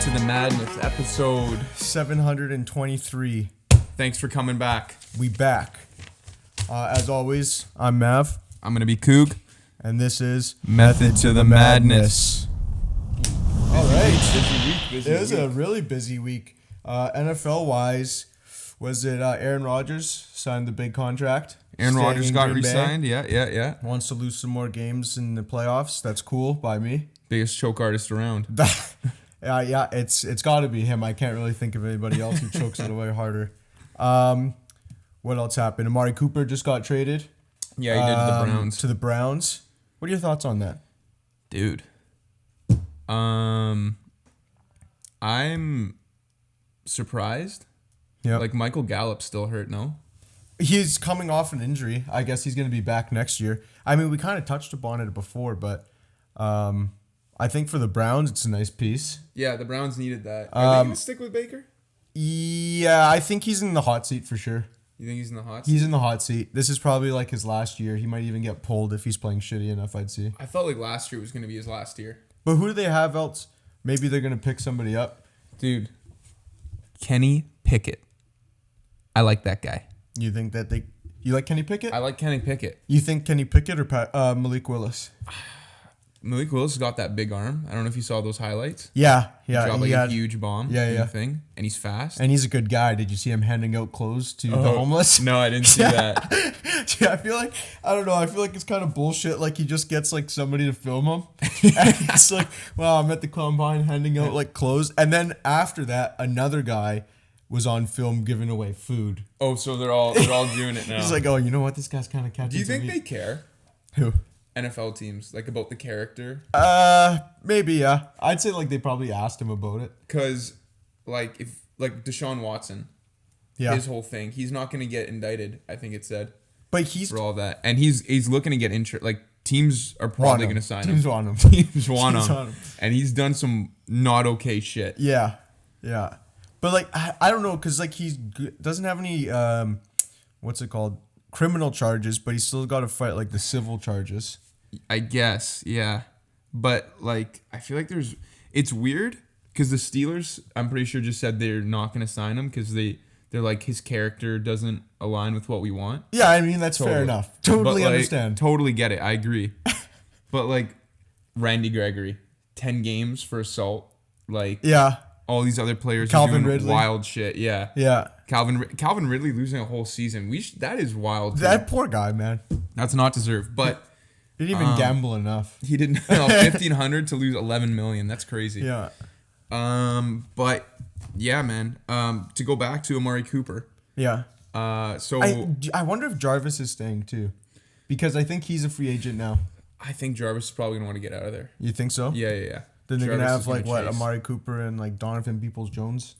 to the Madness, episode 723. Thanks for coming back. We back. As always, I'm Mav. I'm going to be Coog. And this is Method to the Madness. All right. Busy It was week. a really busy week. NFL-wise, was it Aaron Rodgers signed the big contract? Aaron Staying Rodgers in got Green Bay. re-signed. Yeah. Wants to lose some more games in the playoffs. That's cool by me. Biggest choke artist around. Yeah, it's got to be him. I can't really think of anybody else who chokes it away harder. What else happened? Amari Cooper just got traded. Yeah, he did to the Browns. To the Browns. What are your thoughts on that? Dude. I'm surprised. Yeah. Like, Michael Gallup's still hurt, no? He's coming off an injury. I guess he's going to be back next year. I mean, we kind of touched upon it before, but I think for the Browns, it's a nice piece. Yeah, the Browns needed that. Are they going to stick with Baker? Yeah, I think he's in the hot seat for sure. You think he's in the hot seat? He's in the hot seat. This is probably like his last year. He might even get pulled if he's playing shitty enough, I'd see. I felt like last year was going to be his last year. But who do they have else? Maybe they're going to pick somebody up. Dude. Kenny Pickett. I like that guy. You think that you like Kenny Pickett? I like Kenny Pickett. You think Kenny Pickett or Malik Willis? Malik Willis got that big arm. I don't know if you saw those highlights. Yeah. Dropped like a huge bomb. Yeah. Thing, and he's fast. And he's a good guy. Did you see him handing out clothes to the homeless? No, I didn't see that. Yeah, I feel like it's kind of bullshit. Like he just gets like somebody to film him. And it's like, wow, I'm at the combine handing out like clothes. And then after that, another guy was on film giving away food. Oh, so they're all doing it now. He's like, oh, you know what? This guy's kind of catching. Do you think me. they care? Who? NFL teams, like, about the character? Maybe, yeah. I'd say like they probably asked him about it. Because like if like Deshaun Watson, his whole thing, he's not going to get indicted. I think it said. But he's for all that, and he's looking to get injured. Like teams are probably going to sign him. Teams want him. Teams want him. And he's done some not okay shit. Yeah. But like I don't know, because like he doesn't have any what's it called, criminal charges, but he's still got to fight like the civil charges. I guess, yeah. But like I feel like it's weird because the Steelers, I'm pretty sure, just said they're not going to sign him because they're like his character doesn't align with what we want. Yeah, I mean that's fair enough. Totally like, understand. Totally get it. I agree. But like Randy Gregory, 10 games for assault. Like all these other players Calvin are doing Ridley. wild shit. Yeah. Yeah. Calvin Ridley losing a whole season. That is wild. That poor guy, man. That's not deserved. But he didn't even gamble enough. He didn't. $1,500 to lose $11 million. That's crazy. Yeah. But yeah, man. To go back to Amari Cooper. Yeah. So I wonder if Jarvis is staying too, because I think he's a free agent now. I think Jarvis is probably gonna want to get out of there. You think so? Yeah. Then they're Jarvis gonna have is like gonna chase. Amari Cooper and like Donovan Peoples-Jones.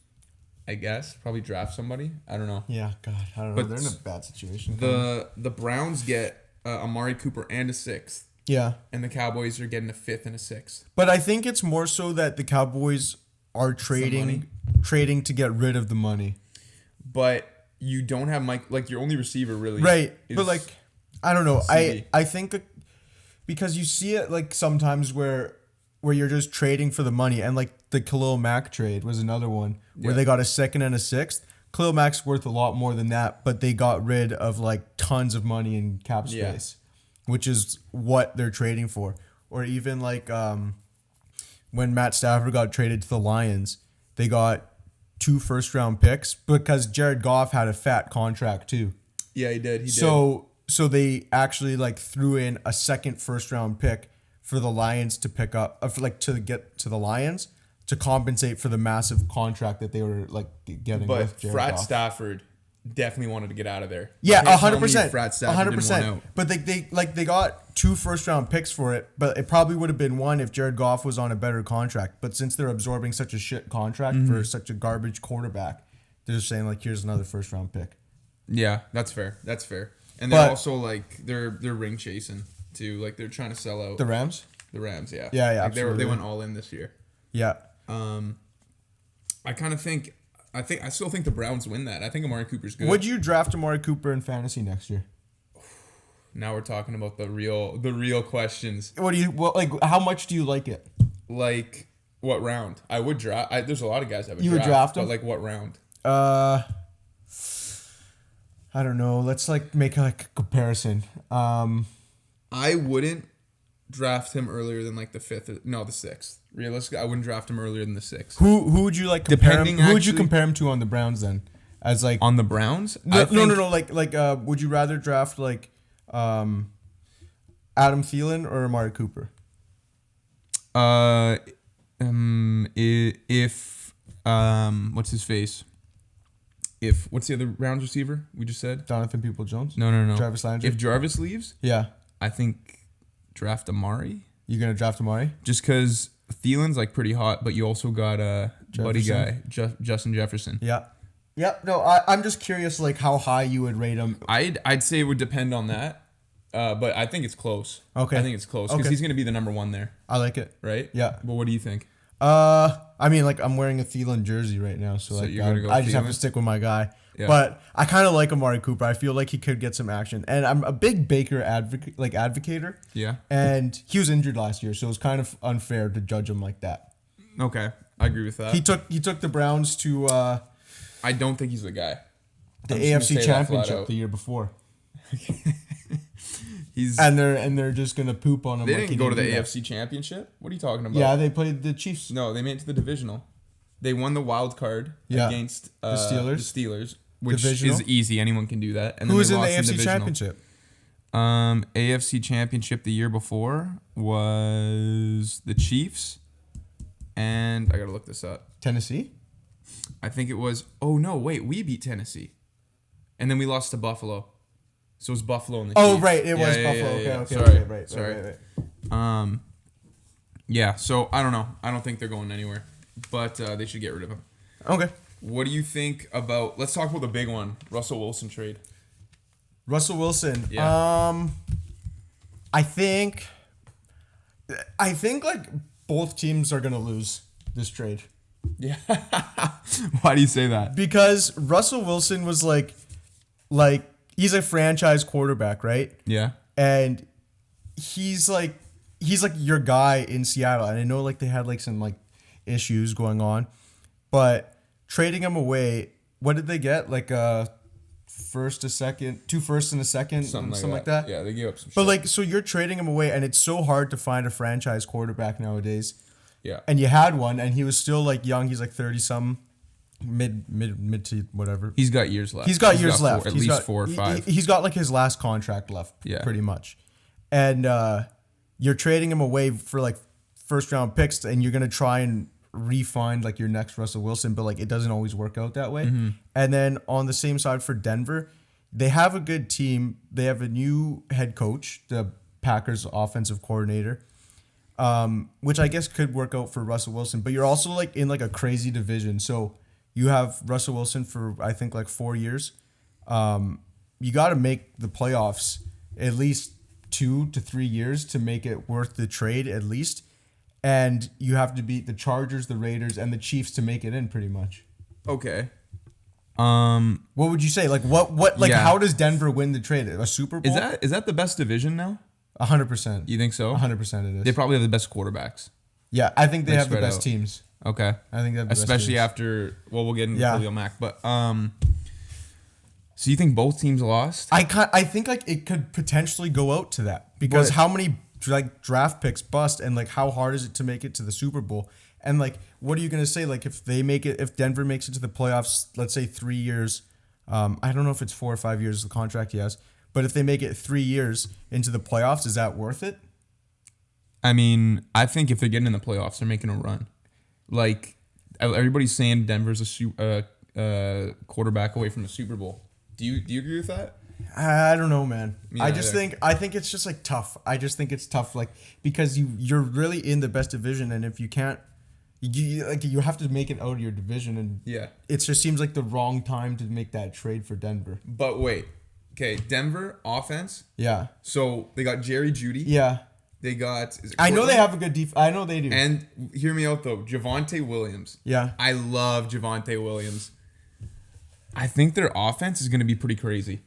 I guess probably draft somebody. I don't know. Yeah, God, I don't know. But they're in a bad situation. The Browns get Amari Cooper and a 6th. Yeah. And the Cowboys are getting a 5th and a 6th. But I think it's more so that the Cowboys are trading to get rid of the money. But you don't have Mike, like your only receiver really. Right. But like, I don't know. CD. I think because you see it like sometimes where you're just trading for the money, and like the Khalil Mack trade was another one where they got a 2nd and a 6th. Khalil Mack's worth a lot more than that, but they got rid of like tons of money in cap space, which is what they're trading for. Or even like when Matt Stafford got traded to the Lions, they got 2 first-round picks because Jared Goff had a fat contract too. Yeah, he did. So they actually like threw in a 2nd first-round pick for the Lions to pick up, to get to the Lions to compensate for the massive contract that they were like getting. But with Jared Goff. Stafford definitely wanted to get out of there. Yeah, 100%. Frat Stafford didn't want out. But they got 2 first-round picks for it, but it probably would have been 1 if Jared Goff was on a better contract. But since they're absorbing such a shit contract for such a garbage quarterback, they're just saying like, here's another first-round pick. Yeah, that's fair. And they're also like they're ring chasing too. Like they're trying to sell out The Rams? The Rams, yeah. Yeah, like absolutely. they went all in this year. Yeah. I still think the Browns win that. I think Amari Cooper's good. Would you draft Amari Cooper in fantasy next year? Now we're talking about the real questions. How much do you like it? Like What round? I would draft. There's a lot of guys I would You draft. would draft them? But like what round? I don't know. Let's like make like a comparison. I wouldn't draft him earlier than like the 5th. No, the 6th. Realistically, I wouldn't draft him earlier than the 6th. Who would you like compare him? Depending, Who would you actually- compare him to on the Browns then? As like On the Browns? no, I no, think- no. Like would you rather draft like Adam Thielen or Amari Cooper? If what's his face? What's the other Browns receiver we just said? Jonathan People-Jones? No. Jarvis Landry? If Jarvis leaves, Yeah. I think draft Amari. You gonna draft Amari? Just because Thielen's like pretty hot, but you also got a buddy guy, Jefferson? Justin Jefferson. Yeah. Yeah. No, I'm just curious like how high you would rate him. I'd say it would depend on that, but I think it's close. Okay. I think it's close because Okay. he's gonna be the number 1 there, I like it. right? Yeah. But what do you think? I mean, like I'm wearing a Thielen jersey right now, so like you're gonna go I just have Thielen? to stick with my guy. Yeah. But I kind of like Amari Cooper. I feel like he could get some action, and I'm a big Baker advocator. Yeah. And he was injured last year, so it's kind of unfair to judge him like that. Okay, I agree with that. He took the Browns to I don't think he's the guy. the I'm just gonna AFC say that flat Championship out. the year before, He's. and they're just gonna poop on him. They like didn't he go to the do that. AFC Championship. What are you talking about? Yeah, they played the Chiefs. No, they made it to the divisional. They won the wild card Yeah. against Steelers? The Steelers, which Divisional? is easy. Anyone can do that. And Who then was they in the lost AFC divisional. Championship? AFC Championship the year before was the Chiefs, and I gotta look this up. Tennessee. I think it was. Oh no, wait, we beat Tennessee, and then we lost to Buffalo. So it was Buffalo and the Oh Chiefs. right, it was Yeah, Buffalo. yeah. Okay, Sorry, right. sorry. Yeah. So I don't know. I don't think they're going anywhere, but they should get rid of him. Okay. What do you think about? Let's talk about the big one, Russell Wilson trade. Russell Wilson. Yeah. I think like both teams are gonna lose this trade Yeah. Why do you say that? because Russell Wilson was like he's a franchise quarterback, right? Yeah. And he's like your guy in Seattle, and I know like they had like some like issues going on, but trading him away, what did they get? Like first, a second, 2 firsts and a second, something like that. Yeah, they gave up some. But shit. like, so you're trading him away, and it's so hard to find a franchise quarterback nowadays. yeah. And you had one, and he was still like young. He's like 30-something, mid to whatever. He's got years left. He's got years left. At He's least got, 4 or 5. He's got like his last contract left, Yeah. pretty much. And you're trading him away for like first round picks, and you're gonna try and re-find like your next Russell Wilson, but like it doesn't always work out that way. Mm-hmm. And then on the same side for Denver, they have a good team. They have a new head coach, the Packers offensive coordinator, which I guess could work out for Russell Wilson. But you're also like in like a crazy division. So you have Russell Wilson for I think like 4 years. You got to make the playoffs at least 2 to 3 years to make it worth the trade at least. And you have to beat the Chargers, the Raiders, and the Chiefs to make it in pretty much. Okay. What would you say? Like what like Yeah. how does Denver win the trade? A Super Bowl? Is that the best division now? 100%. You think so? 100% it is. They probably have the best quarterbacks. Yeah, I think they Like have the spread best out. teams. Okay. I think they have the best Especially teams. after we'll get into Yeah. Khalil Mack, but so you think both teams lost? I think like it could potentially go out to that because But- how many like draft picks bust and like how hard is it to make it to the Super Bowl? And like what are you gonna say like if Denver makes it to the playoffs, let's say 3 years, I don't know if it's 4 or 5 years the contract he has, but if they make it 3 years into the playoffs, is that worth it? I mean, I think if they're getting in the playoffs, they're making a run. Like everybody's saying, Denver's a quarterback away from the Super Bowl. Do you agree with that? I don't know, man. Me I just neither. think it's just like tough. I just think it's tough, like because you're really in the best division, and if you can't, you have to make it out of your division, and Yeah. it just seems like the wrong time to make that trade for Denver. But wait. Okay, Denver offense. Yeah, So they got Jerry Jeudy. yeah. They got. Is it I know they Cortland? have a good def. I know they do. And hear me out though, Javonte Williams. Yeah. I love Javonte Williams. I think their offense is going to be pretty crazy.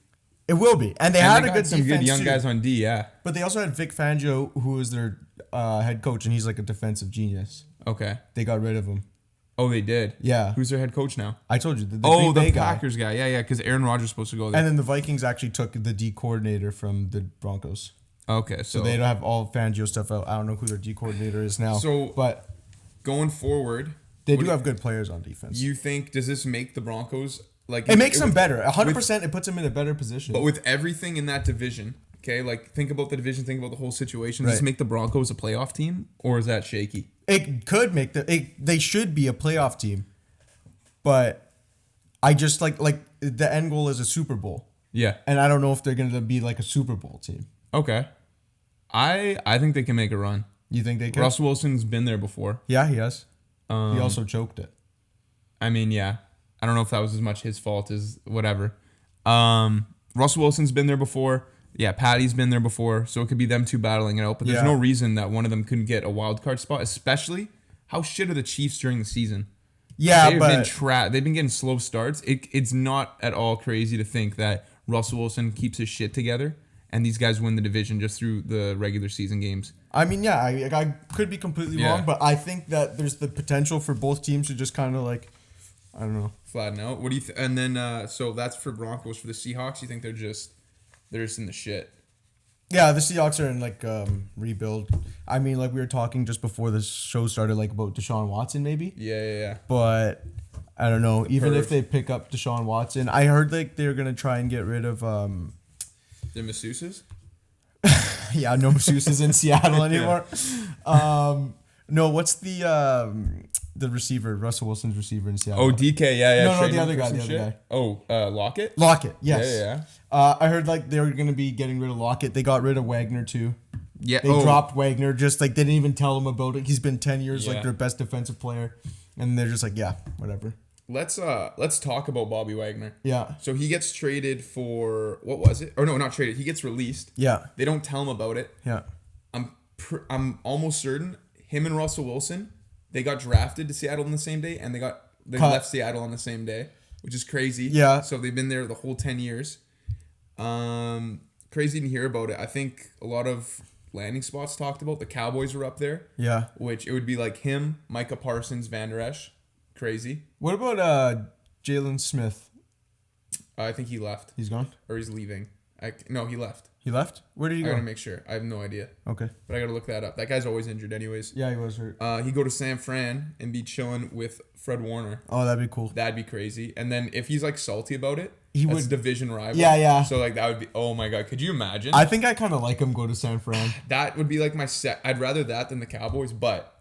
It will be, and they And had they a got good some defense good young too. guys on D. Yeah. But they also had Vic Fangio, who was their head coach, and he's like a defensive genius. Okay. They got rid of him. Oh, they did. Yeah. Who's their head coach now? I told you. The Oh, Green Bay the guy. Packers guy. Yeah. Because Aaron Rodgers is supposed to go there. And then the Vikings actually took the D coordinator from the Broncos. Okay, So they don't have all Fangio stuff out. I don't know who their D coordinator is now. So, but going forward, they do have good players on defense. You think, does this make the Broncos like? It makes them better. 100%. It puts them in a better position. But with everything in that division, okay, like think about the division, think about the whole situation. Does Right. this make the Broncos a playoff team, or is that shaky? It could make they should be a playoff team. But I just like the end goal is a Super Bowl. Yeah. And I don't know if they're going to be like a Super Bowl team. Okay. I think they can make a run. You think they can? Russell Wilson's been there before. Yeah, he has. He also choked it. I mean, yeah. I don't know if that was as much his fault as whatever. Russell Wilson's been there before. Yeah, Patty's been there before. So it could be them two battling it out. But there's no reason that one of them couldn't get a wild card spot, especially how shit are the Chiefs during the season? Yeah, they've been getting slow starts. It's not at all crazy to think that Russell Wilson keeps his shit together and these guys win the division just through the regular season games. I mean, yeah, I could be completely wrong, but I think that there's the potential for both teams to just kind of like, I don't know, flatten out. What do you? And then so that's for Broncos. For the Seahawks, you think they're just in the shit? Yeah, the Seahawks are in like rebuild. I mean, like we were talking just before the show started, like about Deshaun Watson, maybe. Yeah. But I don't know. Even if they pick up Deshaun Watson, I heard like they're gonna try and get rid of the masseuses. Yeah, no masseuses in Seattle anymore. No, what's the receiver, Russell Wilson's receiver in Seattle? Oh, DK, yeah. No, the other guy. Oh, Lockett? Lockett, yes. Yeah. I heard like they were going to be getting rid of Lockett. They got rid of Wagner too. Yeah. They dropped Wagner, just like they didn't even tell him about it. He's been 10 years like their best defensive player. And they're just like, yeah, whatever. Let's talk about Bobby Wagner. Yeah. So he gets traded for, what was it? Or no, not traded. He gets released. Yeah. They don't tell him about it. Yeah. I'm almost certain him and Russell Wilson, they got drafted to Seattle on the same day and they left Seattle on the same day, which is crazy. Yeah. So they've been there the whole 10 years. Crazy to hear about it. I think a lot of landing spots talked about. The Cowboys were up there. Yeah. Which it would be like him, Micah Parsons, Van Der Esch. Crazy. What about Jalen Smith? I think he left. He's gone? Or he's leaving. No, he left. He left? Where did he go? I gotta make sure. I have no idea. Okay. But I gotta look that up. That guy's always injured anyways. Yeah, he was hurt. He'd go to San Fran and be chilling with Fred Warner. Oh, that'd be cool. That'd be crazy. And then if he's like salty about it, he that's would division rival. Yeah. So like that would be, oh my God, could you imagine? I think I kind of like him go to San Fran. That would be like my set. I'd rather that than the Cowboys, but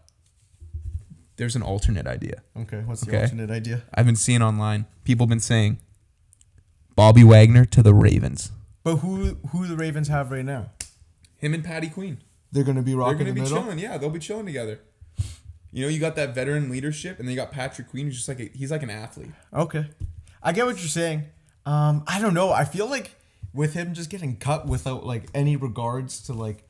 there's an alternate idea. Okay, what's the alternate idea? I've been seeing online. People have been saying Bobby Wagner to the Ravens. But who the Ravens have right now? Him and Patty Queen. They're gonna be rocking. They're gonna be chilling. Yeah, they'll be chilling together. You know, you got that veteran leadership, and then you got Patrick Queen, who's just like he's like an athlete. Okay, I get what you're saying. I don't know. I feel like with him just getting cut without like any regards to like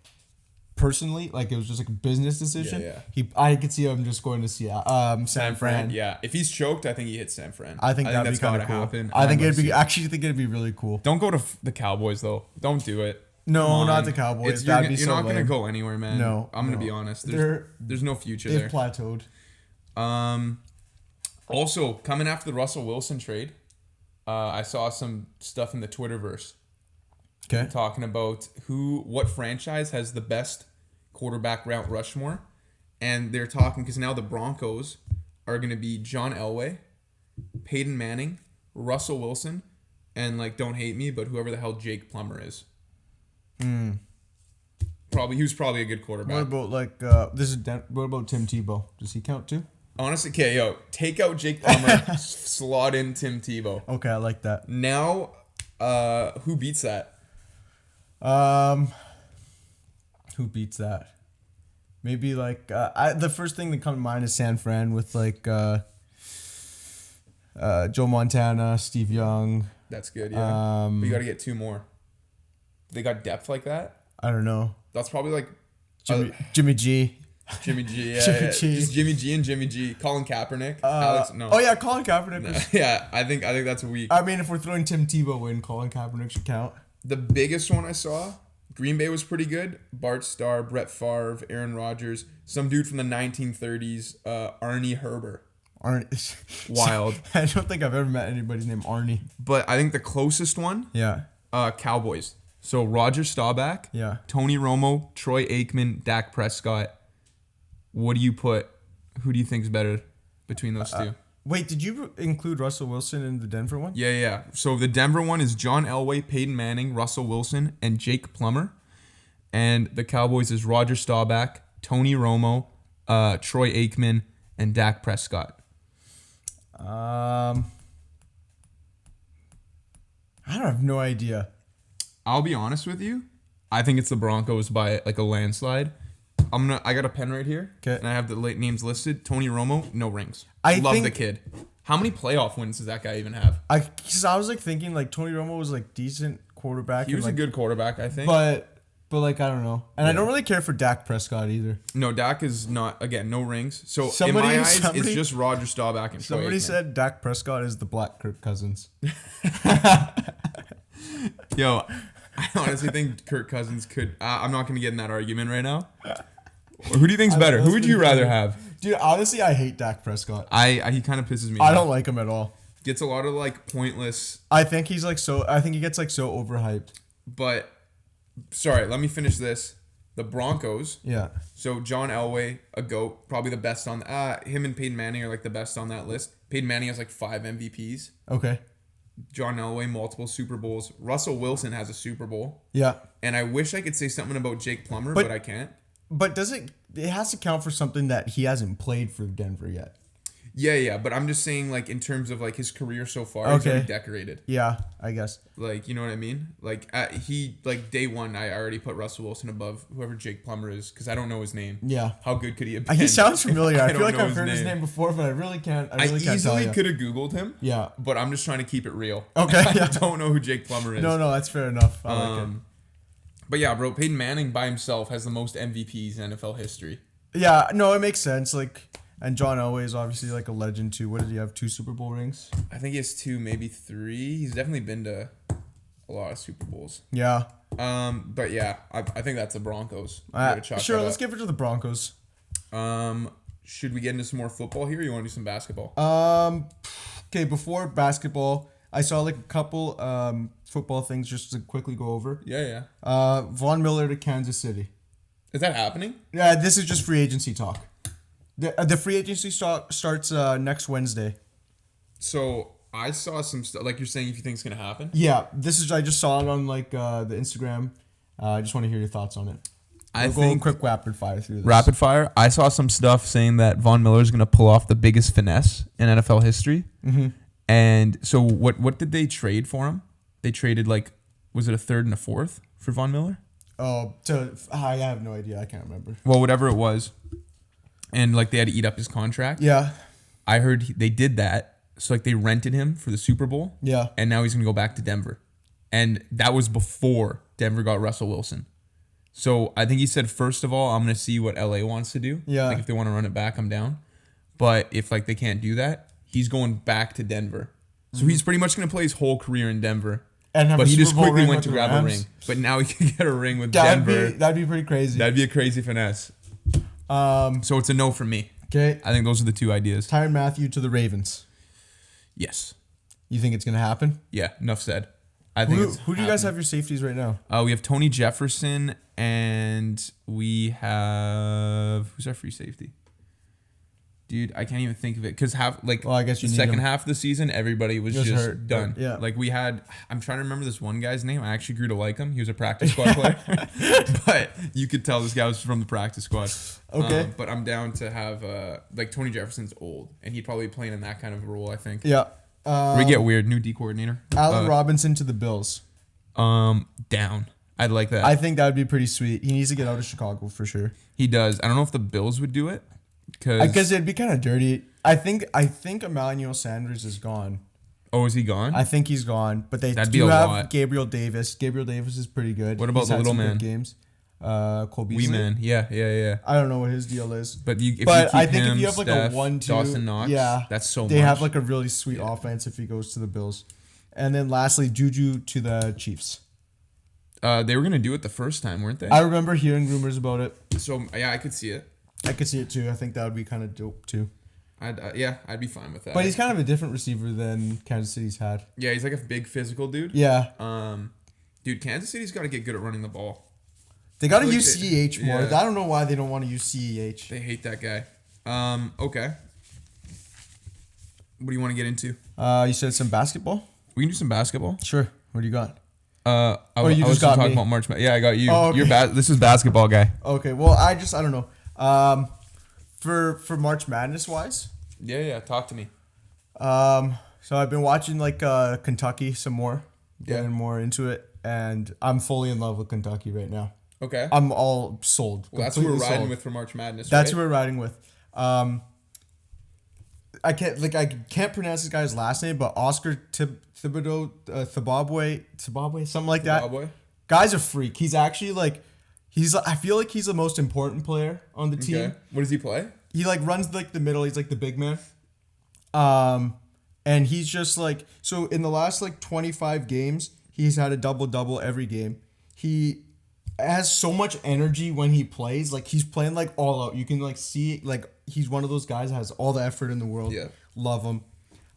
personally, like it was just like a business decision. Yeah. I could see him just going to San Fran. Yeah, if he's choked, I think he hits San Fran. I think that'd be kind of cool. Happen. I think it'd be really cool. Don't go to the Cowboys though. Don't do it. No, not the Cowboys. You're not gonna go anywhere, man. No, I'm gonna be honest. There's no future there. They've plateaued. Also, coming after the Russell Wilson trade, I saw some stuff in the Twitterverse. Okay. Talking about what franchise has the best quarterback route rushmore, and they're talking because now the Broncos are gonna be John Elway, Peyton Manning, Russell Wilson, and like don't hate me, but whoever the hell Jake Plummer is. He was probably a good quarterback. What about like what about Tim Tebow? Does he count too? Honestly, okay, take out Jake Plummer, slot in Tim Tebow. Okay, I like that. Now, who beats that? Who beats that? Maybe like the first thing that comes to mind is San Fran with like Joe Montana, Steve Young. That's good. Yeah, but you got to get two more. They got depth like that. I don't know. That's probably like Jimmy G. Jimmy G, yeah, Jimmy yeah. G. Just Jimmy G and Jimmy G. Colin Kaepernick. Alex, no. Oh yeah, Colin Kaepernick. No. Yeah, I think that's weak. I mean, if we're throwing Tim Tebow in, Colin Kaepernick should count. The biggest one I saw, Green Bay was pretty good. Bart Starr, Brett Favre, Aaron Rodgers, some dude from the 1930s, Arnie Herber. Arnie. Wild. I don't think I've ever met anybody named Arnie. But I think the closest one, Yeah. Cowboys. So Roger Staubach, Yeah. Tony Romo, Troy Aikman, Dak Prescott. What do you put? Who do you think is better between those two? Wait, did you include Russell Wilson in the Denver one? Yeah. So the Denver one is John Elway, Peyton Manning, Russell Wilson, and Jake Plummer. And the Cowboys is Roger Staubach, Tony Romo, Troy Aikman, and Dak Prescott. I don't have no idea. I'll be honest with you. I think it's the Broncos by like a landslide. I got a pen right here. Okay. And I have the late names listed. Tony Romo, no rings. I Love think- the kid. How many playoff wins does that guy even have? Cause I was like thinking like Tony Romo was like decent quarterback. He was and, a good quarterback, I think. But like I don't know. And I don't really care for Dak Prescott either. No, Dak is not, again, no rings. So in Somebody- my eyes, somebody- it's just Roger Staubach and Troy Somebody Aikman. said Dak Prescott is the black Kirk Cousins. Yo, I honestly think Kirk Cousins could. I'm not going to get in that argument right now. Who do you think's better? Who would you rather have? Dude, honestly, I hate Dak Prescott. He kind of pisses me I off. don't like him at all. Gets a lot of like pointless. I think he's like so. I think he gets like so overhyped. But sorry, let me finish this. The Broncos. Yeah. So John Elway, a GOAT, probably the best on. Him and Peyton Manning are like the best on that list. Peyton Manning has like 5 MVPs. Okay. John Elway, multiple Super Bowls. Russell Wilson has a Super Bowl. Yeah. And I wish I could say something about Jake Plummer, but I can't. But does it? It has to count for something that he hasn't played for Denver yet. Yeah. But I'm just saying, like, in terms of like his career so far, he's already decorated. Yeah, I guess. Like, you know what I mean? Like, day one, I already put Russell Wilson above whoever Jake Plummer is because I don't know his name. Yeah. How good could he have been? He sounds familiar. I feel don't like know I've heard his name before, but I really can't. I really can't easily tell you. could have Googled him. Yeah. But I'm just trying to keep it real. Okay. I Yeah. don't know who Jake Plummer is. No, that's fair enough. I like it. But yeah, bro, Peyton Manning by himself has the most MVPs in NFL history. Yeah, no, it makes sense. Like, and John Elway is obviously like a legend too. What did he have? 2 Super Bowl rings? I think he has 2, maybe 3. He's definitely been to a lot of Super Bowls. Yeah. But yeah, I think that's the Broncos. Sure, let's give it to the Broncos. Should we get into some more football here? Or you want to do some basketball? Okay, before basketball, I saw like a couple football things just to quickly go over. Yeah. Von Miller to Kansas City. Is that happening? Yeah, this is just free agency talk. The free agency starts next Wednesday. So I saw some stuff, like you're saying, if you think it's gonna happen. Yeah, I just saw it on like the Instagram. I just want to hear your thoughts on it. We'll go in quick rapid fire through this. Rapid fire. I saw some stuff saying that Von Miller is gonna pull off the biggest finesse in NFL history. Mm-hmm. And so what did they trade for him? They traded like, was it a 3rd and a 4th for Von Miller? Oh, I have no idea. I can't remember. Well, whatever it was. And like they had to eat up his contract. Yeah. I heard they did that. So like they rented him for the Super Bowl. Yeah. And now he's going to go back to Denver. And that was before Denver got Russell Wilson. So I think he said, first of all, I'm going to see what LA wants to do. Yeah. Like if they want to run it back, I'm down. But if like they can't do that, he's going back to Denver. So he's pretty much going to play his whole career in Denver. But he just quickly went to grab a ring. But now he can get a ring with Denver. That'd be pretty crazy. That'd be a crazy finesse. So it's a no from me. Okay. I think those are the 2 ideas. Tyrann Mathieu to the Ravens. Yes. You think it's gonna happen? Yeah. Enough said. I think. Who do you guys have your safeties right now? We have Tony Jefferson and we have who's our free safety? Dude, I can't even think of it because I guess you the need second him. half of the season, everybody was just hurt, done. yeah. Like we had, I'm trying to remember this one guy's name. I actually grew to like him. He was a practice squad player, but you could tell this guy was from the practice squad. Okay. But I'm down to have like Tony Jefferson's old, and he'd probably be playing in that kind of role. I think. Yeah. We get weird. New D coordinator. Allen Robinson to the Bills. Down. I'd like that. I think that would be pretty sweet. He needs to get out of Chicago for sure. He does. I don't know if the Bills would do it. Because it'd be kind of dirty. I think Emmanuel Sanders is gone. Oh, is he gone? I think he's gone. But they That'd do be a have lot. Gabriel Davis. Gabriel Davis is pretty good. What about He's the had little some man? good games. Cole Beasley. Wee man. Yeah. I don't know what his deal is. But if I you keep think him, if you have like Steph, a 1-2, Dawson Knox, yeah, that's so much. They have like a really sweet offense if he goes to the Bills. And then lastly, Juju to the Chiefs. They were gonna do it the first time, weren't they? I remember hearing rumors about it. So yeah, I could see it. I could see it too. I think that would be kind of dope too. I'd be fine with that. But he's kind of a different receiver than Kansas City's had. Yeah, he's like a big physical dude. Yeah. Dude, Kansas City's got to get good at running the ball. They got to like use CEH more. yeah. I don't know why they don't want to use CEH. They hate that guy. Okay. What do you want to get into? You said some basketball? We can do some basketball. Sure. What do you got? I you was just got talking me. about March Madness. Yeah, I got you. Oh, okay. This is basketball guy. Okay. Well, I don't know. For March Madness wise. Yeah. Talk to me. So I've been watching like Kentucky some more, getting more into it, and I'm fully in love with Kentucky right now. Okay. I'm all sold. Well, that's who we're riding sold. with for March Madness. That's right? who we're riding with. I can't pronounce this guy's last name, but Oscar Thibodeau, Thibodeau, something like that. Zimbabwe? Guy's a freak. He's actually like, I feel like he's the most important player on the team. Okay. What does he play? He like runs like the middle. He's like the big man. And he's just like, so in the last like 25 games, he's had a double-double every game. He has so much energy when he plays. Like he's playing like all out. You can like see like he's one of those guys that has all the effort in the world. Yeah. Love him.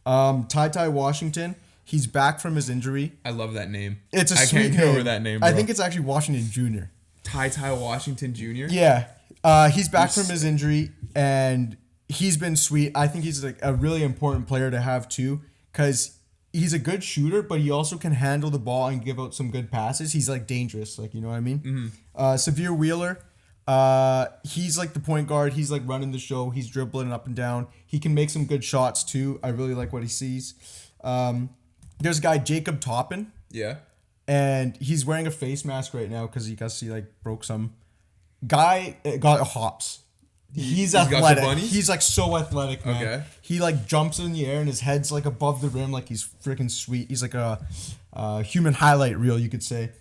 Ty Washington, he's back from his injury. I love that name. It's a I sweet can't get over that name, bro. I think it's actually Washington Jr. Ty Washington Jr.? Yeah. He's back from his injury and he's been sweet. I think he's like a really important player to have too, because he's a good shooter, but he also can handle the ball and give out some good passes. He's like dangerous, like, you know what I mean? Mm-hmm. Severe Wheeler, he's like the point guard. He's like running the show. He's dribbling up and down. He can make some good shots too. I really like what he sees. There's a guy, Jacob Toppin. Yeah. And he's wearing a face mask right now because you guys see like broke some. Guy got hops. He's athletic. He's like so athletic, man. Okay. He like jumps in the air and his head's like above the rim, like he's freaking sweet. He's like a human highlight reel, you could say.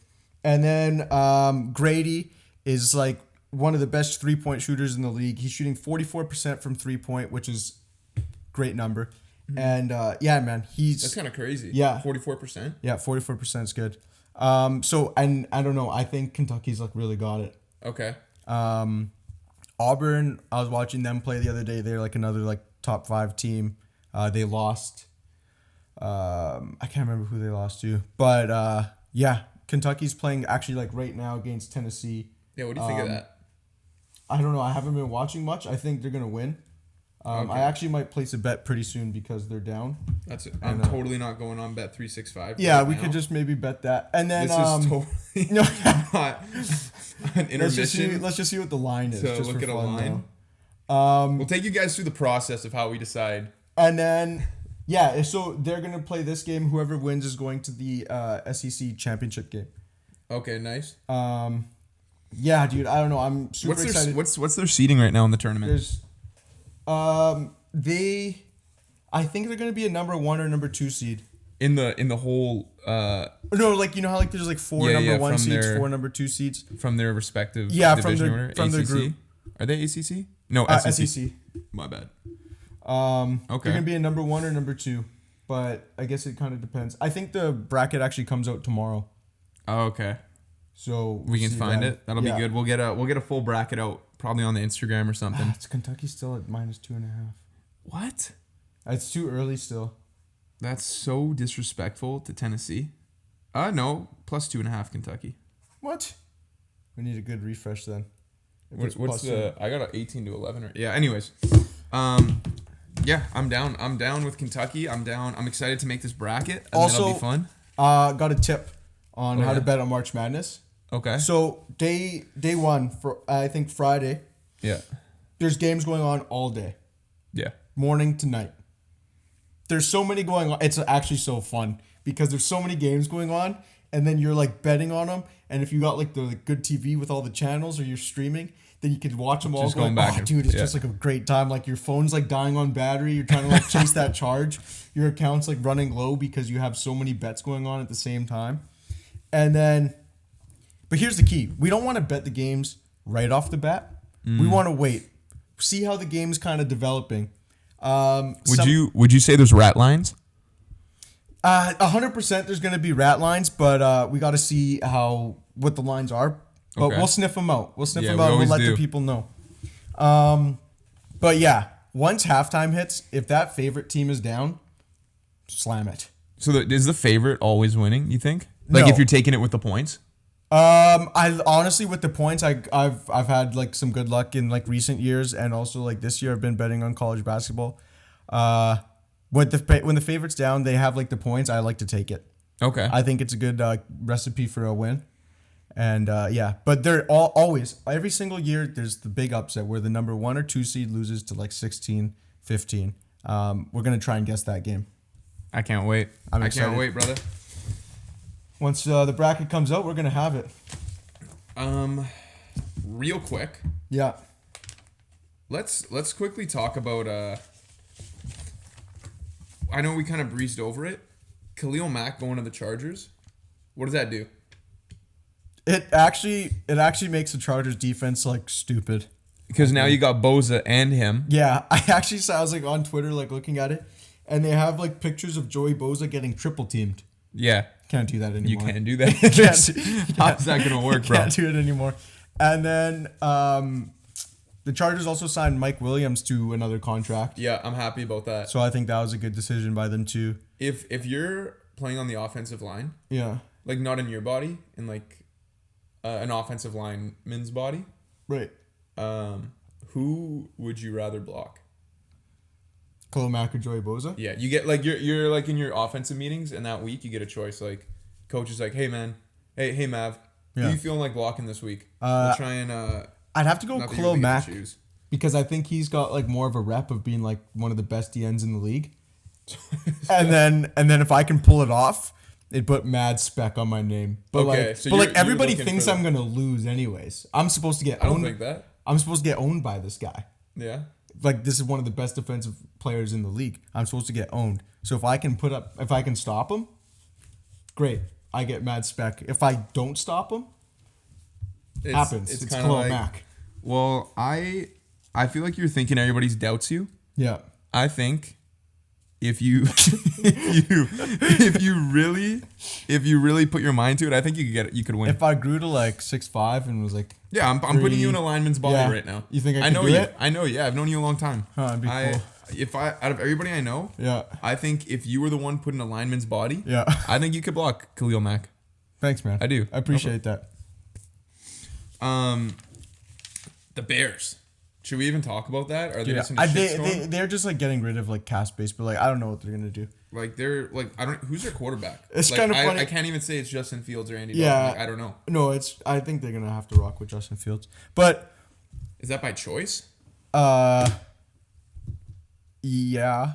And then Grady is like one of the best 3-point shooters in the league. He's shooting 44% from 3-point, which is great number. Mm-hmm. And yeah, man, that's kind of crazy. Yeah, 44%. Yeah, 44% is good. So and I don't know. I think Kentucky's like really got it. Okay. Auburn, I was watching them play the other day. They're like another like top 5 team. They lost. I can't remember who they lost to, but yeah, Kentucky's playing actually like right now against Tennessee. Yeah, what do you think of that? I don't know. I haven't been watching much. I think they're gonna win. Okay. I actually might place a bet pretty soon because they're down. That's it. I'm totally not going on Bet365. Yeah, right we could just maybe bet that. And then this is totally not an intermission. Let's just see what the line is. So just look for at fun, a line. We'll take you guys through the process of how we decide. And then yeah, so they're gonna play this game. Whoever wins is going to the SEC championship game. Okay, nice. Yeah, dude. I don't know. I'm super excited. What's their seeding right now in the tournament? There's I think they're gonna be a number 1 or number 2 seed in the whole. No, like you know how like there's like 4 number 1 seeds, 4 number 2 seeds from their respective division order. From their group. Are they ACC? No, SEC. My bad. Okay. They're gonna be a number 1 or number 2, but I guess it kind of depends. I think the bracket actually comes out tomorrow. Oh, okay. So we can find it. That'll be good. We'll get a full bracket out probably on the Instagram or something. It's Kentucky still at -2.5. What? It's too early still. That's so disrespectful to Tennessee. No, +2.5 Kentucky. What? We need a good refresh then. What's the? I got an 18-11. Yeah. Anyways, yeah, I'm down. I'm down with Kentucky. I'm down. I'm excited to make this bracket. And also, that'll be fun. Got a tip on how to bet on March Madness. Okay. So day 1 for I think Friday. Yeah. There's games going on all day. Yeah. Morning to night. There's so many going on. It's actually so fun because there's so many games going on, and then you're like betting on them. And if you got like the good TV with all the channels or you're streaming, then you could watch them all. Just going back. Dude, it's just like a great time. Like your phone's like dying on battery. You're trying to like chase that charge. Your account's like running low because you have so many bets going on at the same time. And then, but here's the key: we don't want to bet the games right off the bat. We want to wait, see how the game's kind of developing. Would you say there's rat lines? 100% there's going to be rat lines, but we got to see how what the lines are, but Okay. we'll sniff them out. We'll sniff Yeah, them we out and we'll always let do. the people know. But yeah, once halftime hits, if that favorite team is down, slam it. So is the favorite always winning, you think? Like No. if you're taking it with the points? I honestly, with the points, I've had like some good luck in like recent years, and also like this year I've been betting on college basketball. When the favorite's down, they have like the points. I like to take it. Okay. I think it's a good recipe for a win. And yeah, but they're always, every single year, there's the big upset where the number 1 or 2 seed loses to like 16, 15. We're going to try and guess that game. I can't wait. I'm I excited. can't wait, brother. Once the bracket comes out, we're going to have it. Real quick, Yeah. let's quickly talk about I know we kind of breezed over it. Khalil Mack going to the Chargers. What does that do? It actually makes the Chargers defense like stupid. Because now you got Boza and him. Yeah, I actually saw, I was like on Twitter like looking at it, and they have like pictures of Joey Boza getting triple teamed. Yeah. Can't do that anymore. You can't do that. How's that going to work, bro? Can't do it anymore. And then the Chargers also signed Mike Williams to another contract. Yeah, I'm happy about that. So I think that was a good decision by them too. If you're playing on the offensive line, Yeah. like not in your body, in like an offensive lineman's body, Right. who would you rather block? Khalil Mack or Joey Boza? Yeah, you get like you're like in your offensive meetings, and that week you get a choice. Like, coach is like, "Hey man, hey Mav, who Yeah. you feeling like blocking this week? We'll try and I'd have to go not that you Khalil really get Mack to choose." because I think he's got like more of a rep of being like one of the best DNs in the league. and then if I can pull it off, it put mad spec on my name. But Okay, like, so but like you're everybody looking thinks for I'm gonna lose anyways. I'm supposed to get I don't owned. think that. I'm supposed to get owned by this guy. Yeah. Like this is one of the best defensive players in the league. I'm supposed to get owned. So if I can stop him, great. I get mad spec. If I don't stop him, happens. It's kinda Khalil Mack. Well, I feel like you're thinking everybody's doubts you. Yeah. I think if you if you really put your mind to it, I think you could get it. You could win. If I grew to like 6'5" and was like, Yeah, I'm putting you in a lineman's body Yeah. right now. You think I I could know do you. it? I know. Yeah, I've known you a long time. That'd be cool. If I out of everybody I know, yeah, I think if you were the one put in a lineman's body, yeah. I think you could block Khalil Mack. Thanks, man. I do. I appreciate that. The Bears. Should we even talk about that? Are they Yeah, just in a shitstorm? they're just like getting rid of like cast base, but like I don't know what they're gonna do. Like they're like I don't. Who's their quarterback? It's like, kinda funny. I can't even say it's Justin Fields or Andy Yeah. Dalton. Like, I don't know. No, I think they're gonna have to rock with Justin Fields, but Is that by choice? yeah,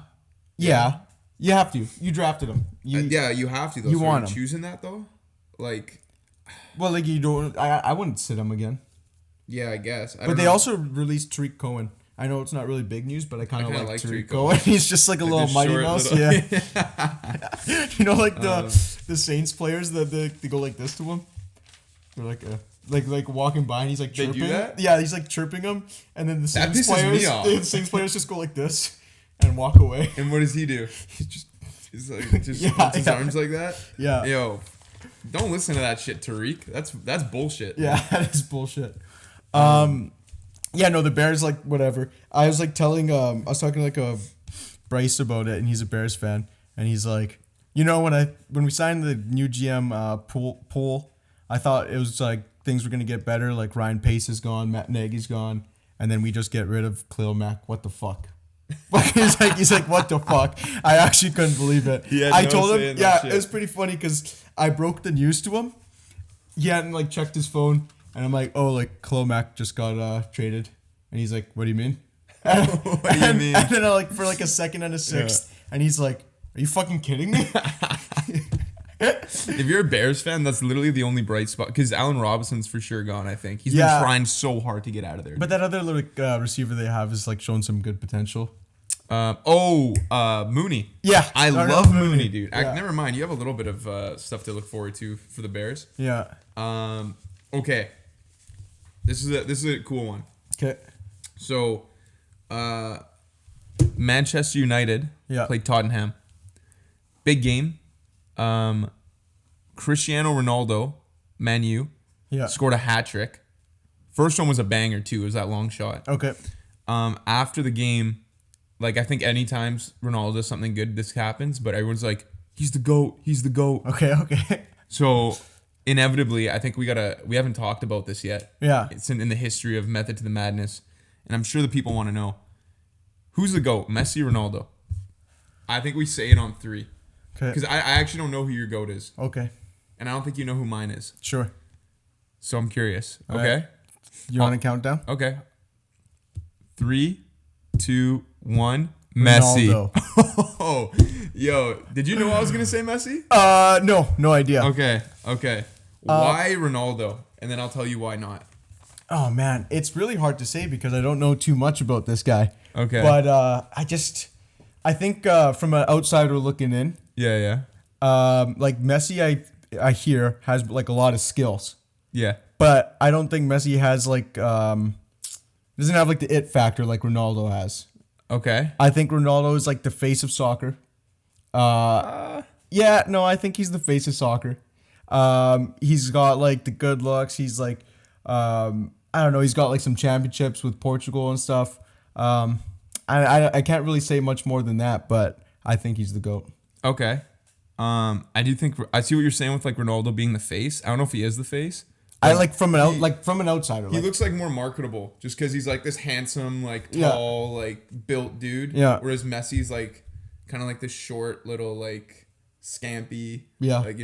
you have to. You drafted him. Yeah, you have to though. you So want are him. choosing that though? Like, Well, like you don't. I wouldn't sit him again. yeah, I guess. But they also released Tariq Cohen. I know it's not really big news, but I kind of kinda like like Tariq Tariq Cohen. He's just like a little the Mighty short Mouse. little- Yeah. You know, like the Saints players that they go like this to him. They're like walking by and he's like They do chirping. that? Yeah, he's like chirping them, and then the That Saints pisses me players, off. the Saints players just go like this and walk away. And what does he do? He's like just Yeah, puts his yeah. arms like that. Yeah. Yo, don't listen to that shit, Tariq. That's bullshit. Yeah, that is bullshit. Yeah, no, the Bears, like, whatever. I was, like, I was talking to, like, a Bryce about it, and he's a Bears fan, and he's like, you know, when we signed the new GM pool, I thought it was, like, things were going to get better, like, Ryan Pace is gone, Matt Nagy's gone, and then we just get rid of Khalil Mack. What the fuck? he's like, what the fuck? I actually couldn't believe it. He had I no told say in him, that yeah, shit. it was pretty funny, because I broke the news to him. He hadn't like checked his phone, and I'm like, oh, like Khalil Mack just got traded, and he's like, what do you mean? What do you mean? And then I like for like a second and a sixth, and he's like, are you fucking kidding me? If you're a Bears fan, that's literally the only bright spot because Allen Robinson's for sure gone. I think he's Yeah. been trying so hard to get out of there. But that other little receiver they have is like showing some good potential. Mooney. Yeah, I Darnell love Mooney. Mooney, dude. Yeah. Never mind. You have a little bit of stuff to look forward to for the Bears. Yeah. Okay. This is a cool one. Okay. So, Manchester United played Tottenham. Big game. Cristiano Ronaldo, Man U, Yeah. Scored a hat trick. First one was a banger too. It was that long shot. Okay. After the game, like I think anytime Ronaldo does something good, this happens. But everyone's like, he's the GOAT. He's the GOAT. Okay. So inevitably, I think we haven't talked about this yet. Yeah. It's in the history of Method to the Madness. And I'm sure the people want to know, who's the GOAT, Messi or Ronaldo? I think we say it on 3. Okay. Because I actually don't know who your GOAT is. Okay. And I don't think you know who mine is. Sure. So I'm curious. All Okay? right. You want to count down? Okay. 3, 2, 1. Messi. Ronaldo. Oh, yo. Did you know I was going to say Messi? No idea. Okay. Why Ronaldo? And then I'll tell you why not. Oh man, it's really hard to say because I don't know too much about this guy. Okay. But I think from an outsider looking in, Yeah. like Messi, I hear has like a lot of skills, Yeah. but I don't think Messi has like doesn't have like the it factor like Ronaldo has. Okay. I think Ronaldo is like the face of soccer. Yeah, no, I think he's the face of soccer. He's got like the good looks. He's like, I don't know. He's got like some championships with Portugal and stuff. I can't really say much more than that, but I think he's the GOAT. Okay. I do think I see what you're saying with like Ronaldo being the face. I don't know if he is the face. I like from an outsider. He Like, looks like more marketable just because he's like this handsome, like tall, like built dude. Yeah. Whereas Messi's like kind of like this short little like scampy. Yeah. Like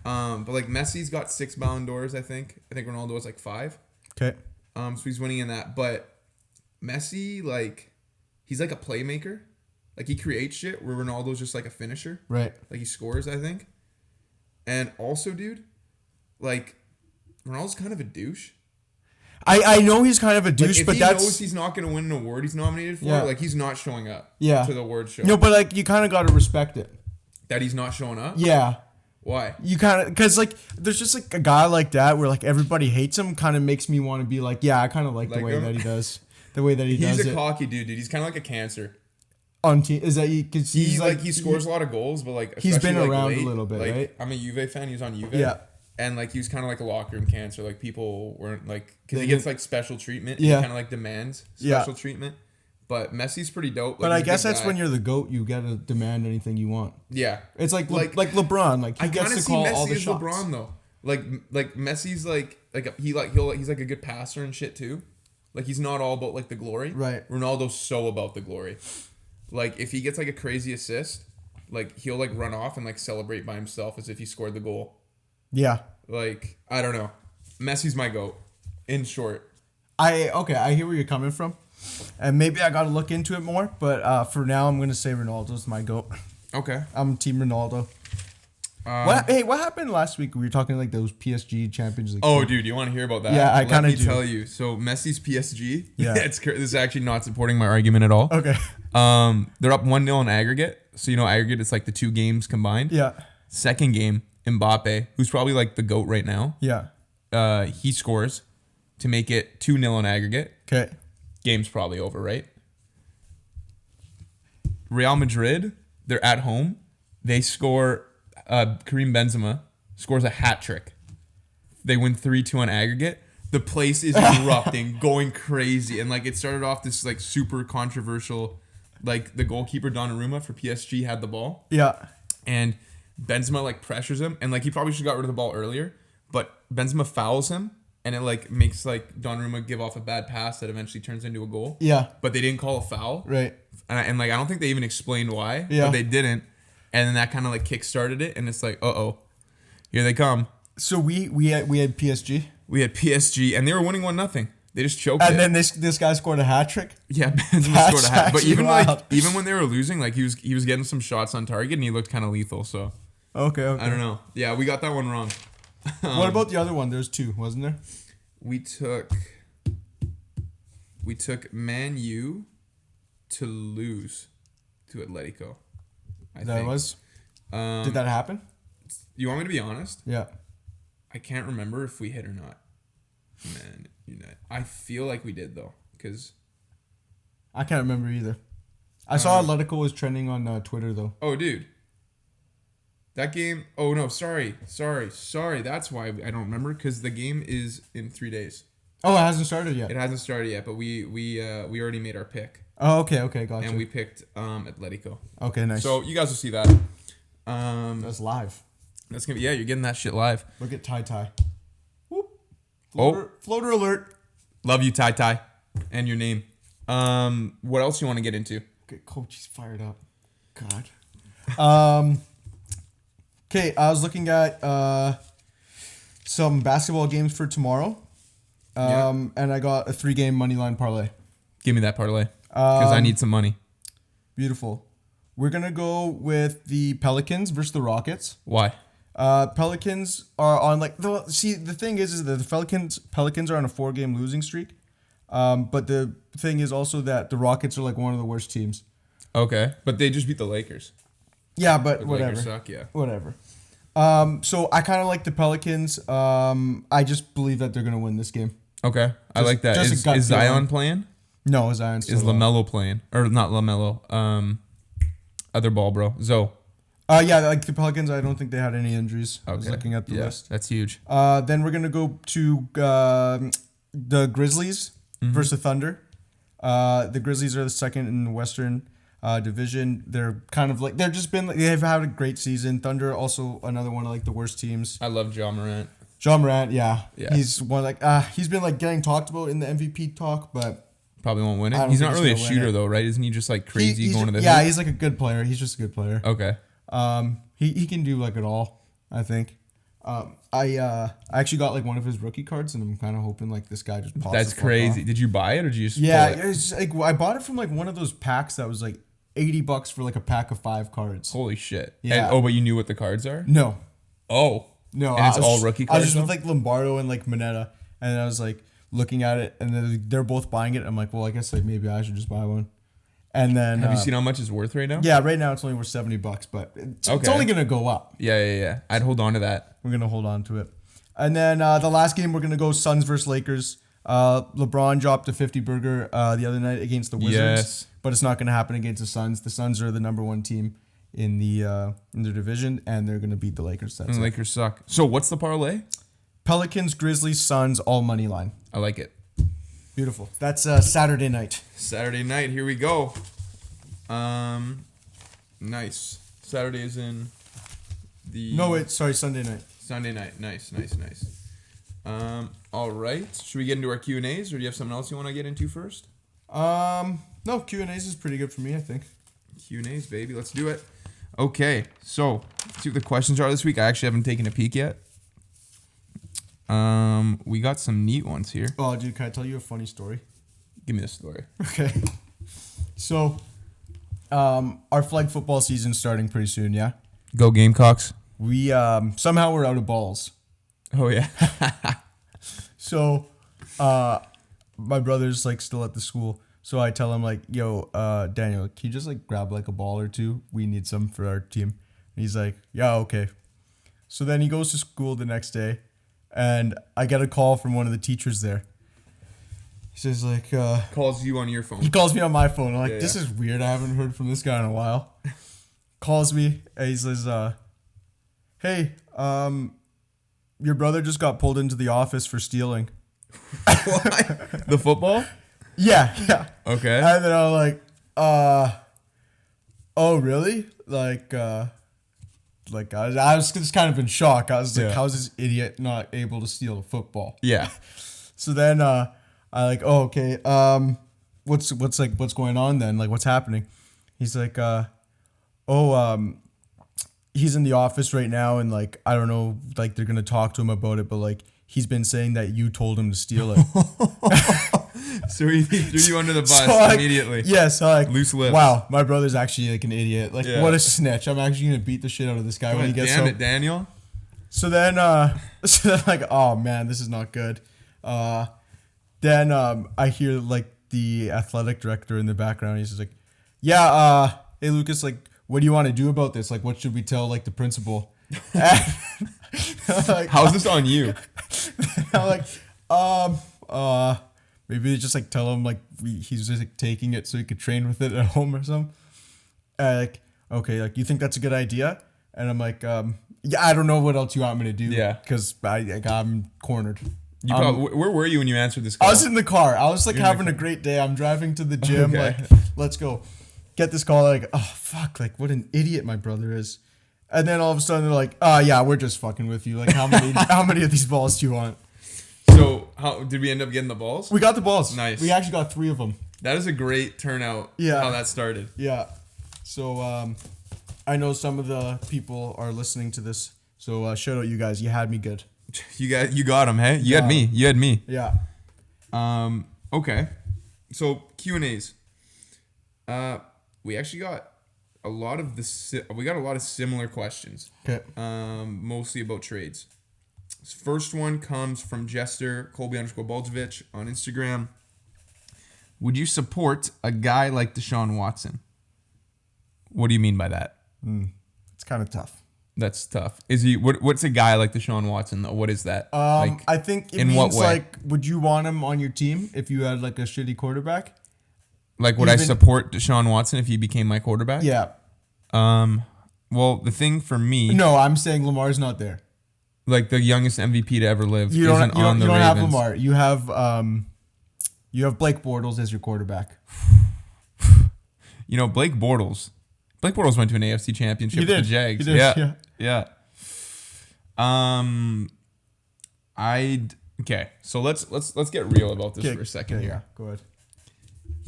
but like Messi's got 6 Ballon d'Ors. I think Ronaldo has like 5. okay. So he's winning in that. But Messi, like, he's like a playmaker. Like he creates shit where Ronaldo's just like a finisher. Right. Like he scores, I think. And also, dude, like Ronaldo's kind of a douche. I know he's kind of a douche, Like, if but he that's knows he's not going to win an award he's nominated for, Yeah. like he's not showing up Yeah. to the award show. no, but like you kind of got to respect it. That he's not showing up? Yeah. Why? You kind of, because like there's just like a guy like that where like everybody hates him, kind of makes me want to be like, yeah, I kind of like the Like way him? that he does, the way that he does He's a it cocky dude. He's kind of like a cancer. on team. Is that because he's like He scores a lot of goals, but like he's been especially, like, around late, a little bit, like, right? I'm a Juve fan. He was on Juve. Yeah. And like he was kind of like a locker room cancer. Like people weren't like because They he gets didn't- like special treatment. Yeah. He kind of like demands Yeah. special treatment. But Messi's pretty dope. Like, But I he's a guess good that's guy. when you're the GOAT, you gotta demand anything you want. Yeah. It's like Like- like LeBron, like he I gets kind of to see call Messi all the as shots. LeBron though. Like Messi's he's like a good passer and shit too. Like he's not all about like the glory. Right. Ronaldo's so about the glory. Like if he gets like a crazy assist, like he'll like run off and like celebrate by himself as if he scored the goal. Yeah, Like I don't know. Messi's my GOAT. In short. I hear where you're coming from, and maybe I gotta look into it more. But for now, I'm gonna say Ronaldo's my GOAT. Okay. I'm Team Ronaldo. What happened last week? We were talking like those PSG Champions League. Oh, dude, you want to hear about that? Yeah, I Let kinda me do. tell you. So Messi's PSG. Yeah. This is actually not supporting my argument at all. Okay. They're up 1-0 in aggregate. So aggregate, it's like the 2 games combined. Yeah. Second game, Mbappe, who's probably like the GOAT right now. Yeah. He scores to make it 2-0 in aggregate. Okay. Game's probably over, right? Real Madrid, they're at home. They score. Karim Benzema scores a hat trick. They win 3-2 on aggregate. The place is erupting, going crazy, and like it started off this like super controversial. Like the goalkeeper Donnarumma for PSG had the ball, Yeah. and Benzema like pressures him, and like he probably should have got rid of the ball earlier, but Benzema fouls him, and it like makes like Donnarumma give off a bad pass that eventually turns into a goal. Yeah. But they didn't call a foul, Right. and like I don't think they even explained why. Yeah. But they didn't, and then that kind of like kick-started it, and it's like, here they come. So we had PSG, We had PSG, and they were winning 1-0. They just choked and it. then this guy scored a hat trick. Yeah, Benzema That's scored a hat. But actually even wild. even when they were losing, like he was getting some shots on target, and he looked kind of lethal. So Okay. I don't know. Yeah, we got that one wrong. What about the other one? There's 2, wasn't there? We took Man U to lose to Atletico. I That think. was. Did that happen? You want me to be honest? Yeah. I can't remember if we hit or not. Man, I feel like we did though, because I can't remember either. I saw Atletico was trending on Twitter though. oh, dude, That game. Oh no, sorry. That's why I don't remember, because the game is in 3 days. Oh, it hasn't started yet. It hasn't started yet, but we already made our pick. Oh, okay, gotcha. And we picked Atletico. Okay, nice. So you guys will see that. That's live. That's gonna be, yeah. You're getting that shit live. Look at Ty. Whoop. Floater alert. Love you, Ty, and your name. What else you want to get into? Okay, coach, he's fired up. God. Okay, I was looking at some basketball games for tomorrow. And I got a 3-game money line parlay. Give me that parlay, because I need some money. Beautiful. We're gonna go with the Pelicans versus the Rockets. Why? Pelicans are on the thing is that the Pelicans are on a 4-game losing streak. But the thing is also that the Rockets are like one of the worst teams. Okay, but they just beat the Lakers. Yeah, but The whatever. Lakers suck, yeah. Whatever. So I kind of like the Pelicans. I just believe that they're gonna win this game. Okay, I like that. Just a gut Is Zion feeling. playing? No, Zion's still Is LaMelo playing? Or not LaMelo? Other ball, bro. Zoe. Yeah, like the Pelicans, I don't think they had any injuries. Okay. I was looking at the list. That's huge. Then we're gonna go to the Grizzlies versus the Thunder. The Grizzlies are the second in the Western division. They're kind of like they've had a great season. Thunder also another one of like the worst teams. I love Ja Morant. Ja Morant, yeah. Yeah. He's one he's been like getting talked about in the MVP talk, but Probably won't win I it. don't He's think not he's really a gonna win shooter it. though, right? Isn't he just like crazy he's going to the yeah, hoop? he's like a good player. He's just a good player. Okay. He can do like it all, I think. I actually got like one of his rookie cards, and I'm kind of hoping like this guy just pops. That's the fuck crazy. off. Did you buy it or did you just Yeah, pull it? it's like I bought it from like one of those packs that was like $80 for like a pack of 5 cards. Holy shit. Yeah. And, but you knew what the cards are? No, Oh. no, And it's I was all just- rookie I was cards just with though? like Lombardo and like Mineta, and I was like looking at it, and then they're both buying it. I'm like, well, I guess like maybe I should just buy one. And then Have you seen how much it's worth right now? Yeah, right now it's only worth $70, but it's Okay. only gonna go up. Yeah. I'd hold on to that. We're gonna hold on to it. And then the last game we're gonna go Suns versus Lakers. LeBron dropped a 50 burger the other night against the Wizards, Yes. but it's not gonna happen against the Suns. The Suns are the number 1 team in their division, and they're gonna beat the Lakers. That's And the it. Lakers suck. So what's the parlay? Pelicans, Grizzlies, Suns, all money line. I like it. Beautiful. That's Saturday night. Saturday night. Here we go. Nice. Saturday is in the... No, wait, sorry, Sunday night. Sunday night. Nice. All right. Should we get into our Q&As, or do you have something else you want to get into first? No, Q&As is pretty good for me, I think. Q&As, baby. Let's do it. Okay. So, let's see what the questions are this week. I actually haven't taken a peek yet. We got some neat ones here. Oh, dude, can I tell you a funny story? Give me the story. Okay. So, our flag football season's starting pretty soon, yeah? Go Gamecocks. We, somehow we're out of balls. Oh, yeah. So, my brother's, like, still at the school. So I tell him, like, yo, Daniel, can you just, like, grab, like, a ball or two? We need some for our team. And he's like, yeah, okay. So then he goes to school the next day, and I get a call from one of the teachers there. He says, like, Calls you on your phone. he calls me on my phone. I'm like, Yeah. this is weird. I haven't heard from this guy in a while. Calls me, and he says, hey, your brother just got pulled into the office for stealing. What? The football? Yeah. Okay. And then I'm like, oh, really? Like I was just kind of in shock. I was like, Yeah. how's this idiot not able to steal a football? Yeah. So then I like, oh, okay. What's going on then? Like, what's happening? He's like, he's in the office right now, and like, I don't know, like they're gonna talk to him about it, but like he's been saying that you told him to steal it. So he threw you under the bus So, like, immediately. Yeah, so like, Loose lips. wow, my brother's actually like an idiot. Like, Yeah. what a snitch. I'm actually gonna beat the shit out of this guy when he gets Damn home. it, Daniel. So then, like, oh man, this is not good. Then I hear like the athletic director in the background. He's just like, yeah, hey Lucas, like, what do you want to do about this? Like, what should we tell like the principal? And I'm like, How's this on you? I'm like, maybe just like tell him like he's just like taking it so he could train with it at home or something. Like, okay, like you think that's a good idea? And I'm like, yeah, I don't know what else you want me to do. Yeah. Because I'm cornered. You probably, where were you when you answered this call? I was in the car. I was like having a great day. I'm driving to the gym. Okay. Like, let's go. Get this call. Like, oh, fuck. Like, what an idiot my brother is. And then all of a sudden they're like, oh, yeah, we're just fucking with you. Like, how many of these balls do you want? So how did we end up getting the balls? We got the balls. Nice. We actually got 3 of them. That is a great turnout. Yeah. How that started. Yeah. So I know some of the people are listening to this. So shout out you guys. You had me good. You got them, hey? You had me. Yeah. Okay. So Q&As. We actually got a lot of similar questions. Okay. Mostly about trades. This first one comes from Jester Colby_Buljovic on Instagram. Would you support a guy like Deshaun Watson? What do you mean by that? It's kind of tough. That's tough. Is he? What's a guy like Deshaun Watson though? What is that? I think it means like, would you want him on your team if you had like a shitty quarterback? Like, would I support Deshaun Watson if he became my quarterback? Yeah. Well, the thing for me, No, I'm saying Lamar's not there. like the youngest MVP to ever live, You don't, isn't you don't, on the you don't Ravens. have Lamar. You have Blake Bortles as your quarterback. You know, Blake Bortles went to an AFC championship with the Jags. He did, Yeah. Okay. So let's get real about this for a second here. Yeah, go ahead.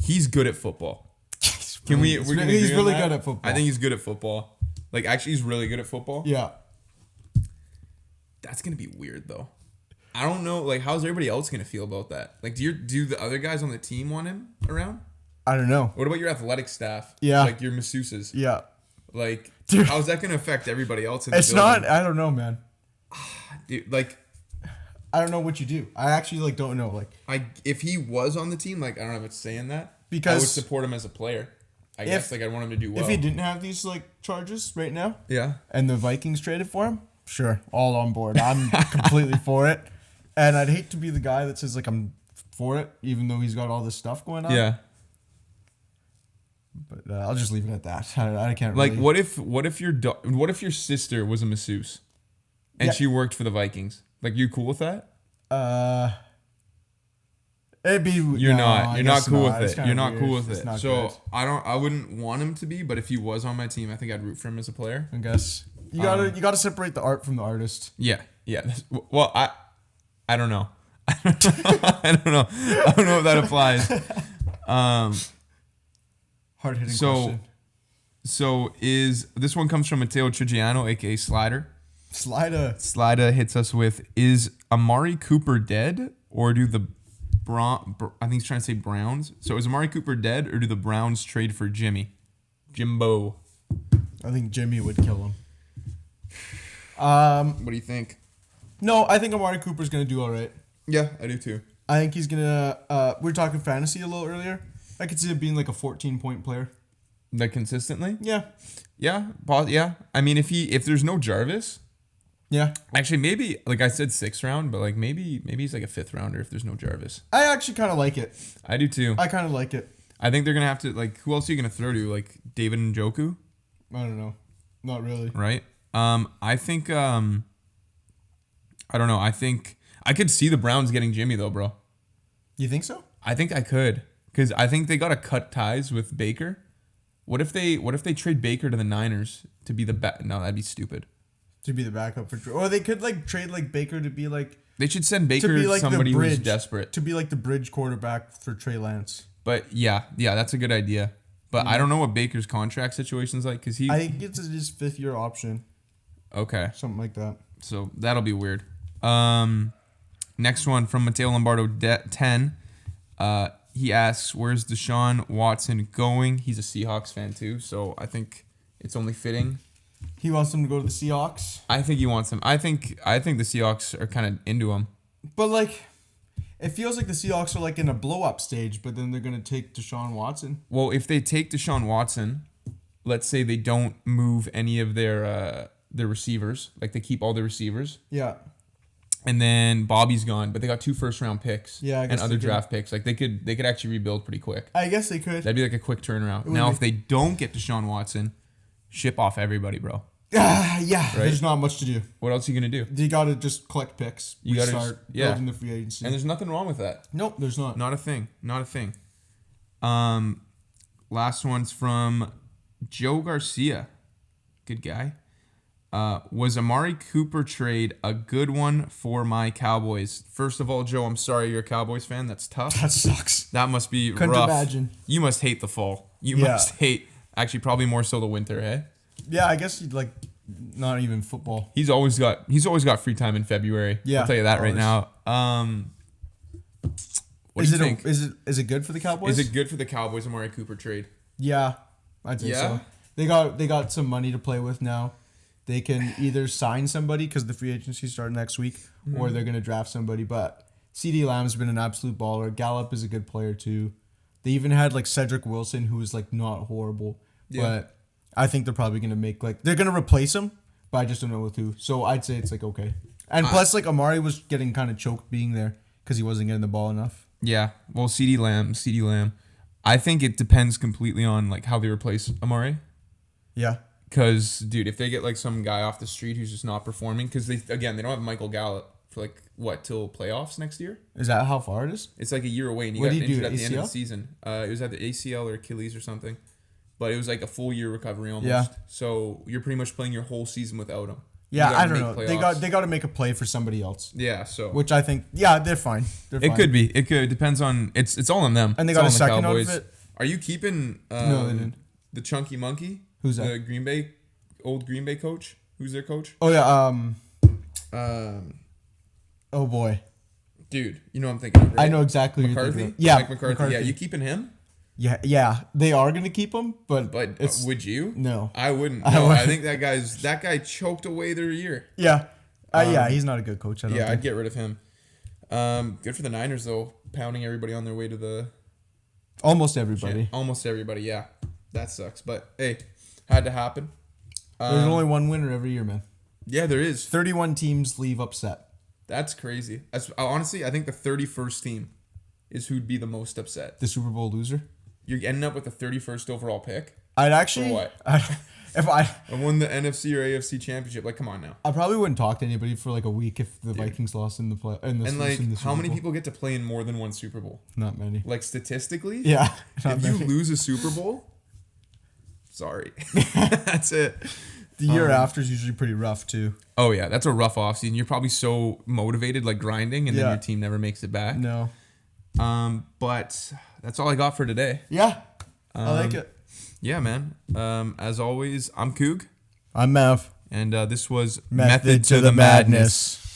He's good at football. He's He's really good at football. I think he's good at football. Like, actually, he's really good at football. Yeah. That's gonna be weird though. I don't know. Like, how's everybody else gonna feel about that? Like, do the other guys on the team want him around? I don't know. What about your athletic staff? Yeah. Like your masseuses. Yeah. Like, Dude. how's that gonna affect everybody else in the It's building? not. I don't know, man. Dude, like, I don't know what you do. I actually like don't know. Like, if he was on the team, like, I don't know if it's saying that. Because I would support him as a player. I guess, like, I want him to do well. If he didn't have these like charges right now, Yeah. and the Vikings traded for him, sure, all on board. I'm completely for it. And I'd hate to be the guy that says like I'm for it, even though he's got all this stuff going on. Yeah. But I'll just leave it at that. I can't. Like, really... what if your sister was a masseuse, and Yeah. she worked for the Vikings? Like, you cool with that? It'd be. You're not cool with it. You're not weird. cool with It's it. not So good. I wouldn't want him to be, but if he was on my team, I think I'd root for him as a player. I guess you gotta separate the art from the artist. Yeah. Well, I don't know. I don't know if that applies. Hard hitting question. So is this one comes from Matteo Trigiano, aka Slider. Slider hits us with: is Amari Cooper dead, or do the I think he's trying to say Browns. So is Amari Cooper dead, or do the Browns trade for Jimbo? I think Jimmy would kill him. What do you think? No, I think Amari Cooper's gonna do all right. Yeah, I do too. I think he's gonna. We were talking fantasy a little earlier. I could see him being like a 14-point player. Like, consistently? Yeah. Yeah. Yeah. I mean, if there's no Jarvis. Yeah. Actually, maybe, like I said, 6th round, but like maybe he's like a 5th rounder if there's no Jarvis. I actually kind of like it. I do too. I kind of like it. I think they're gonna have to, like, who else are you gonna throw to? Like David Njoku? I don't know. Not really. Right. I think I don't know. I think I could see the Browns getting Jimmy though, bro. You think so? I think I could, because I think they gotta cut ties with Baker. What if they trade Baker to the Niners to be the back? No, that'd be stupid. To be the backup for, or they could like trade like Baker to be like. They should send Baker to be like somebody the bridge, who's desperate. To be like the bridge quarterback for Trey Lance. But yeah, that's a good idea. But I don't know what Baker's contract situation's like, because I think it's his 5th-year option. Okay. Something like that. So that'll be weird. Next one from Matteo Lombardo 10. He asks, where's Deshaun Watson going? He's a Seahawks fan too, so I think it's only fitting. He wants him to go to the Seahawks. I think he wants him. I think the Seahawks are kind of into him. But like, it feels like the Seahawks are like in a blow-up stage, but then they're gonna take Deshaun Watson. Well, if they take Deshaun Watson, let's say they don't move any of their receivers, like they keep all the receivers. Yeah. And then Bobby's gone, but they got 2 first-round picks. Yeah, I guess and other they could. draft picks. Like they could actually rebuild pretty quick. I guess they could. That'd be like a quick turnaround. would Now, be. if they don't get Deshaun Watson, ship off everybody, bro. Yeah. Right? There's not much to do. What else are you gonna do? You got to just collect picks. You got to start building the free agency. And there's nothing wrong with that. Nope, there's not. Not a thing. Not a thing. Last one's from Joe Garcia. Good guy. Was Amari Cooper trade a good one for my Cowboys? First of all, Joe, I'm sorry you're a Cowboys fan. That's tough. That sucks. That must be Couldn't rough. imagine. You must hate the fall. You must hate, actually probably more so the winter, hey? Yeah, I guess you'd like not even football. He's always got free time in February. Yeah, I'll tell you that always. right now. What do you think? Is it good for the Cowboys? Is it good for the Cowboys Amari Cooper trade? Yeah, I'd say so. They got some money to play with now. They can either sign somebody because the free agency starts next week, or they're gonna draft somebody. But CeeDee Lamb's been an absolute baller. Gallup is a good player too. They even had like Cedric Wilson, who was like not horrible, but I think they're probably gonna make they're gonna replace him, but I just don't know with who. So I'd say it's like okay. And plus, like Amari was getting kind of choked being there because he wasn't getting the ball enough. Yeah. Well, CeeDee Lamb. I think it depends completely on like how they replace Amari. Yeah. Because, dude, if they get like some guy off the street who's just not performing, because they don't have Michael Gallup for like till playoffs next year. Is that how far it is? It's like a year away, and he got injured at the end of the season. It was at the ACL or Achilles or something, but it was like a full year recovery almost. Yeah. So you're pretty much playing your whole season without him. Yeah, I don't know. Playoffs. They got to make a play for somebody else. Yeah. So which I think, they're fine. It could be. It could. Depends on. It's all on them. And they got a second out of it. Are you keeping? No, they didn't. The chunky monkey. Who's that? The old Green Bay coach. Who's their coach? Oh yeah. Oh boy. Dude, you know what I'm thinking of, right? I know exactly. McCarthy. Yeah, Mike McCarthy. Yeah, you keeping him? Yeah. They are gonna keep him, but would you? No, I wouldn't. No, I think that guy choked away their year. Yeah. He's not a good coach. I'd get rid of him. Good for the Niners though, pounding everybody on their way to the. Almost everybody. Almost everybody. Yeah, that sucks. But hey, had to happen. There's only one winner every year, man. Yeah, there is. 31 teams leave upset. That's crazy. Honestly, I think the 31st team is who'd be the most upset. The Super Bowl loser. You're ending up with the 31st overall pick. I'd actually. For what? If I won the NFC or AFC championship, like come on now. I probably wouldn't talk to anybody for like a week if the Vikings lost in the play. And like, how many people get to play in more than one Super Bowl? Not many. Like statistically, yeah. If you lose a Super Bowl, sorry, that's it. The year after is usually pretty rough too. Oh yeah, that's a rough offseason. You're probably so motivated, like grinding, and then your team never makes it back. No. But that's all I got for today. Yeah, I like it. Yeah, man. As always, I'm Coog. I'm Mav. And this was Method to the Madness.